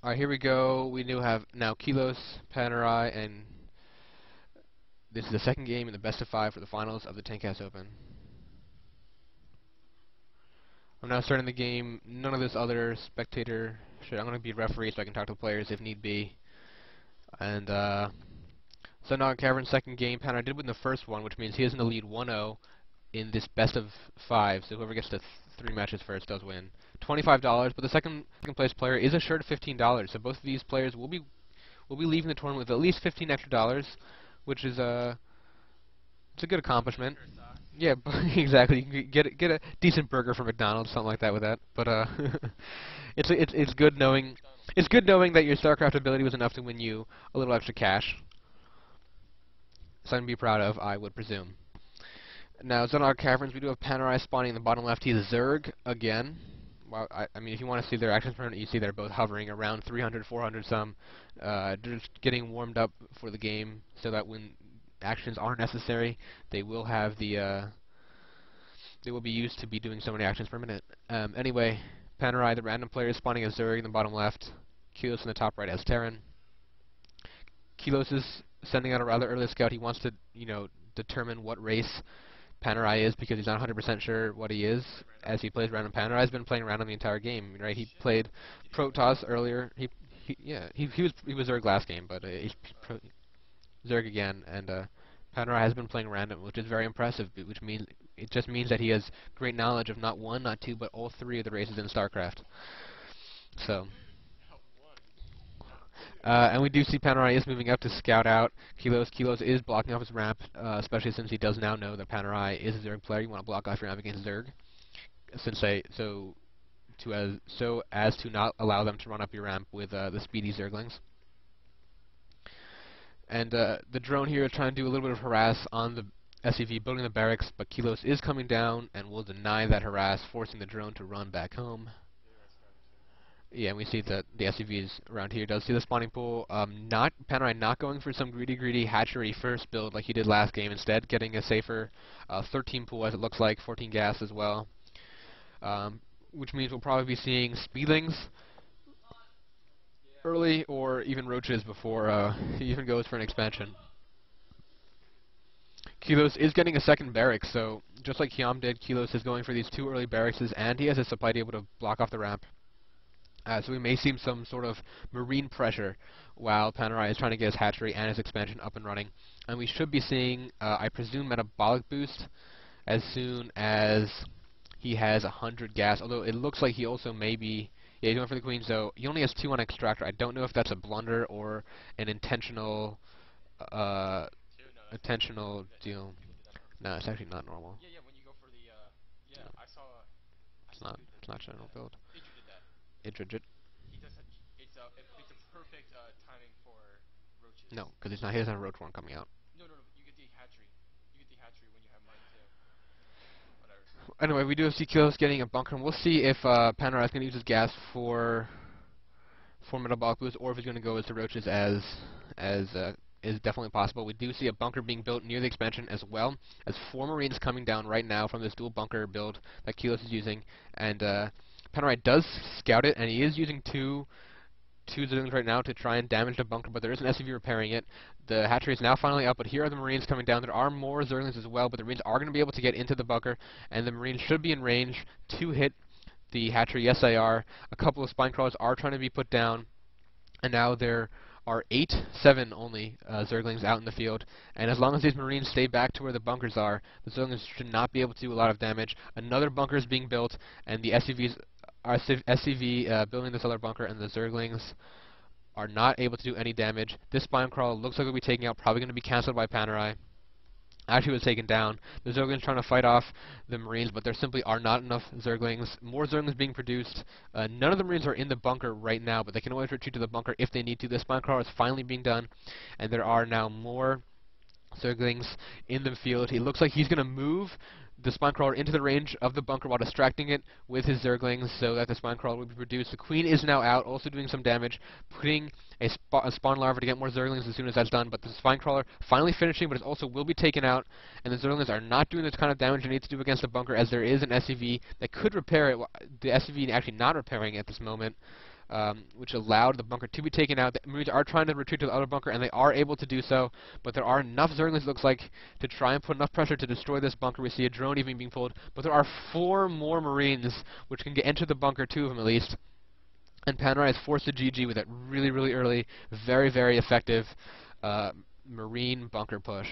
Alright, here we go. We do have now Kilos, Panerai, and this is the second game in the best of 5 for the finals of the Tankcast Open. I'm now starting the game. None of this other spectator shit. I'm going to be referee so I can talk to the players if need be. And, so now Cavern's second game. Panerai did win the first one, which means he is in the lead 1-0 in this best of 5. So whoever gets to 3 matches first does win. $25, but the second place player is assured $15. So both of these players will be leaving the tournament with at least $15 extra, which is it's a good accomplishment. Yeah, exactly. You can get a decent burger from McDonald's, something like that with that. But it's good knowing that your StarCraft ability was enough to win you a little extra cash. Something to be proud of, I would presume. Now, Zonar Caverns, we do have Panerai spawning in the bottom left. He's Zerg again. Well, I mean, if you want to see their actions per minute, you see they're both hovering around 300, 400 some. Just getting warmed up for the game so that when actions are necessary, they will have the they will be used to be doing so many actions per minute. Anyway, Panerai, the random player, is spawning as Zerg in the bottom left. Kilos in the top right as Terran. Kilos is sending out a rather early scout. He wants to, determine what race Panerai is because he's not 100% sure what he is as he plays random. Panerai's been playing random the entire game, right? He played Protoss earlier. He was Zerg last game, but he's Zerg again, and Panerai has been playing random, which is very impressive. Which means it just means that he has great knowledge of not one, not two, but all three of the races in StarCraft. So. And we do see Panerai is moving up to scout out Kilos. Kilos is blocking off his ramp, especially since he does now know that Panerai is a Zerg player. You want to block off your ramp against Zerg, so as to not allow them to run up your ramp with the speedy Zerglings. And the drone here is trying to do a little bit of harass on the SCV building the barracks, but Kilos is coming down and will deny that harass, forcing the drone to run back home. Yeah, and we see that the SCVs around here does see the spawning pool. Panerai not going for some greedy hatchery first build like he did last game. Instead, getting a safer 13 pool as it looks like, 14 gas as well. Which means we'll probably be seeing speedlings early or even roaches before he even goes for an expansion. Kilos is getting a second barracks, so just like Hyam did, Kilos is going for these 2 early barracks, and he has a supply to be able to block off the ramp. So we may see some sort of marine pressure while Panerai is trying to get his hatchery and his expansion up and running. And we should be seeing, I presume, metabolic boost as soon as he has 100 gas, although it looks like he also may be, yeah, he's going for the queen, so he only has 2 on extractor. I don't know if that's a blunder or an intentional deal. No, it's actually not normal. Yeah, when you go for the, no. I saw It's not general build. Idrid. He does. It's a perfect timing for roaches. No, because he doesn't have a roach one coming out. No. You get the hatchery. You get the hatchery when you have mine too. Whatever. Anyway, we do have Kilos getting a bunker, and we'll see if Panerai is going to use his gas for metabolic boost, or if he's going to go as the roaches as is definitely possible. We do see a bunker being built near the expansion as well, as 4 Marines coming down right now from this dual bunker build that Kilos is using, and Panerai does scout it, and he is using two Zerglings right now to try and damage the bunker, but there is an SCV repairing it. The hatchery is now finally up, but here are the Marines coming down. There are more Zerglings as well, but the Marines are going to be able to get into the bunker, and the Marines should be in range to hit the hatchery. Yes, they are. A couple of spine crawlers are trying to be put down, and now there are 7 only Zerglings out in the field, and as long as these Marines stay back to where the bunkers are, the Zerglings should not be able to do a lot of damage. Another bunker is being built, and the SCVs are building this other bunker, and the Zerglings are not able to do any damage. This spine crawl looks like it'll be taken out, probably going to be cancelled by Panerai. Actually was taken down. The Zerglings trying to fight off the Marines, but there simply are not enough Zerglings. More Zerglings being produced. None of the Marines are in the bunker right now, but they can always retreat to the bunker if they need to. This spine crawl is finally being done, and there are now more Zerglings in the field. He looks like he's going to move the spine crawler into the range of the bunker while distracting it with his Zerglings so that the spine crawler will be produced. The queen is now out, also doing some damage, putting a spawn larva to get more Zerglings as soon as that's done, but the spine crawler finally finishing, but it also will be taken out, and the Zerglings are not doing the kind of damage they need to do against the bunker, as there is an SCV that could repair it. The SCV actually not repairing at this moment. which allowed the bunker to be taken out. The Marines are trying to retreat to the other bunker, and they are able to do so, but there are enough Zerglings, it looks like, to try and put enough pressure to destroy this bunker. We see a drone even being pulled, but there are 4 more Marines which can get into the bunker, 2 of them at least, and Panerai is forced to GG with that really, really early, very, very effective Marine bunker push.